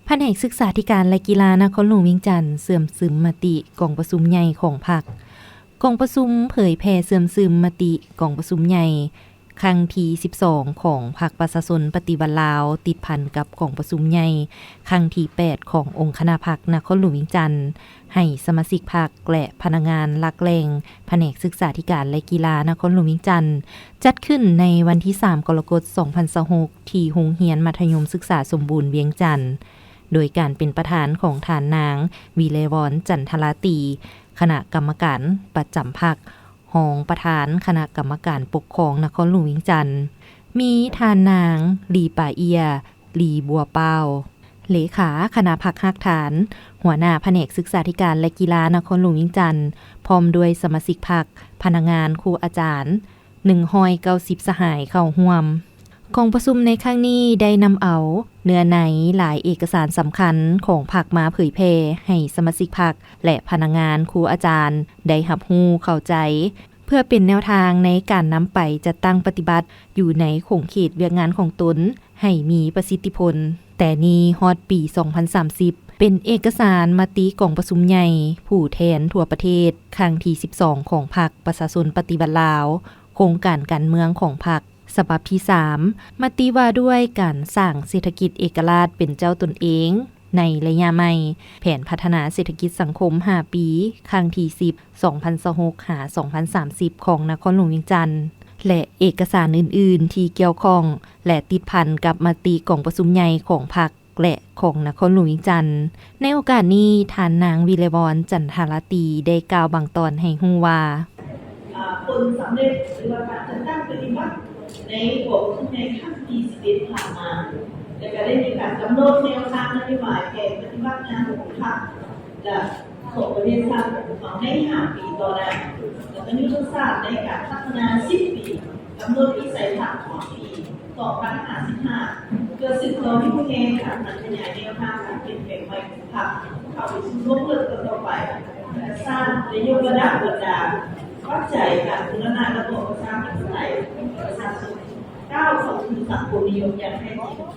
แผนกศึกษาธิการและกีฬานครหลวงเวียงจันทน์เสื่อมซึมมติกองประชุมใหญ่ของพรรคกองประชุมเผยแพร่เสื่อมซึมมติกองประชุมใหญ่ครั้งที่12ของพรรคประชาชนปฏิวัติลาวติดพันกับกองประชุมใหญ่ครั้งที่8ขององค์คณะพรรคนครหลวงเวียงจันทน์ให้สมาชิกพรรคและพนักงานหลักแหล่งแผนกศึกษาธิการและกีฬานครหลวงเวียงจันทน์จัดขึ้นในวันที่3กรกฎาคม2026ที่โรงเรียนมัธยมศึกษาสมบูรณ์เวียงจันทน์โดยการเป็นประธานของฐานนางวีเลวอนจันทราตีคณะกรรมการประจำพรรครองประธานคณะกรรมการปกครองนครหลวงเวียงจันทน์มีฐานนางลีป่าเอียลีบัวเป้าเลขาคณะพรรคฮักฐานหัวหน้าแผนกศึกษาธิการและกีฬานครหลวงเวียงจันทน์พร้อมด้วยสมาชิกพรรคพนักงานครูอาจารย์190สหายเข้าร่วมกองประชุมในครั้งนี้ได้นำเอาเนื้อในหลายเอกสารสำคัญของพรรคมาเผยแพร่ให้สมาชิกพรรคและพนักงานครูอาจารย์ได้รับรู้เข้าใจเพื่อเป็นแนวทางในการนำไปจัดตั้งปฏิบัติอยู่ในขงเขตเวียกงานของตนให้มีประสิทธิผลแต่นี้ฮอดปี 2030 เป็นเอกสารมติกองประชุมใหญ่ผู้แทนทั่วประเทศครั้งที่12ของพรรคประชาชนปฏิวัติลาวโครงการการเมืองของพรรคฉบับที่3มติว่าด้วยการสร้างเศรษฐกิจเอกราชเป็นเจ้าตนเองในระยะใหม่แผนพัฒนาเศรษฐกิจสังคม5ปีครั้งที่10 2026หา2030ของนครหลวงเวียงจันทน์และเอกสารอื่นๆที่เกี่ยวข้องและติดพันกับมติกองประชุมใหญ่ของพรรคและของนครหลวงเวียงจันทน์ในโอกาสนี้ท่านนางวีเลวอนจันทราตีได้กล่าวบางตอนให้รู้ว่าผลสำเร็จหรือว่าการจัดตั้งปฏิบัติในหัวข้อในขั้นที่11ผ่านมาและก็ได้มีการกำหนดแนวทางนโยบายแผนปฏิบัติงานของพรรคและส่งประเทศชาติของใน5ปีต่อหน้าและก็ยุทธศาสตร์ในการพัฒนา10ปีกำหนดวิสัยทัศน์ของปี2055เพื่อสืบต่อที่ผู้แทนการขยายแนวทางการเปลี่ยนแปลงใหม่ของพรรคเข้าไปสู่โลกเลิศต่อไปและสร้างและยกระดับบรรดาวัดใจการพัฒนาระบบประชาธิปไตยประชาชนก้าวเข้าสู่สังคมนิยมอย่างแท้จริง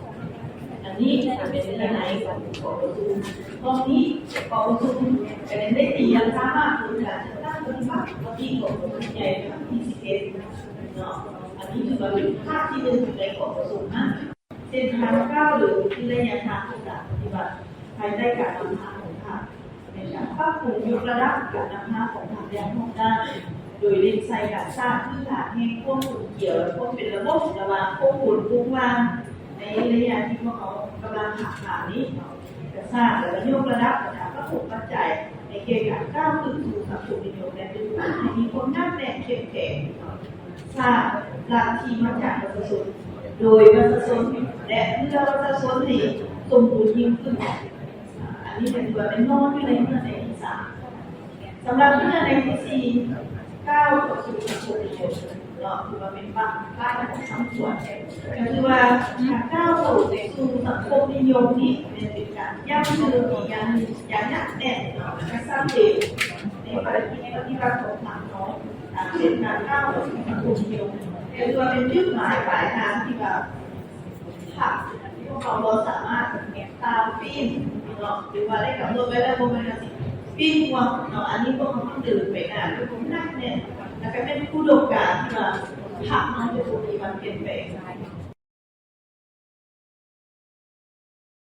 อันนี้เป็นเรื่องในของกองประชุมตอนนี้กองประชุมเป็นได้ตีราคามากคือการจัดตั้งปฏิบัติที่กองประชุมใหญ่ครั้งที่11เนาะอันนี้ถือว่าเป็นภาคที่1ในกองประชุมนะเส้นทางก้าวหรือที่ระยะทางในการปฏิบัติภายใต้การนำทางของพรรคในการปรับปรุงยกระดับการนำทางของพรรคอย่างทุกด้านโดยเร่งใส่การสร้างพื้นฐานให้ควบคุมเกี่ยวและควบเป็นระบบระหว่างควบคุมทุกวันในระยะที่พวกเขากำลังหักหานี้จะสร้างและยกระดับการประสบปัจจัยในเกี่ยวกับก้าวขึ้นสู่สังคมนิยมและเป็นการให้มีคนนั่งแน่นเข้มแข็งสร้างหลักที่มาจากประชาชนโดยประชาชนและเพื่อประชาชนที่สมบูรณ์ยิ่งขึ้นอันนี้เป็นตัวเป็นนอนที่ในเมื่อในที่3สำหรับเมื่อในที่4ก้าวสู่สังคมนิยมเราคือว่าเป็นบ้านของทั้งส่วนก็คือว่าการก้าวสู่สังคมนิยมนี่เป็นการยั่งยืนอย่างหนักแน่นและสร้างเด็กในภารกิจปฏิบัติของพรรคน้อยเป็นการก้าวสู่สังคมนิยมเป็นตัวเป็นจุดหมายปลายทางที่แบบพรรคพวกเราสามารถตามปีนหรือว่าได้กำหนดไว้แล้วโมเมนต์ปีนวังอันนี้พวกเขาต้องดื่มไปนานด้วยผมนั่งเนี่ยแล้วก็เป็นผู้ดมการที่ว่าพรรคมันจะถูกมีวันเปลี่ยนแปลง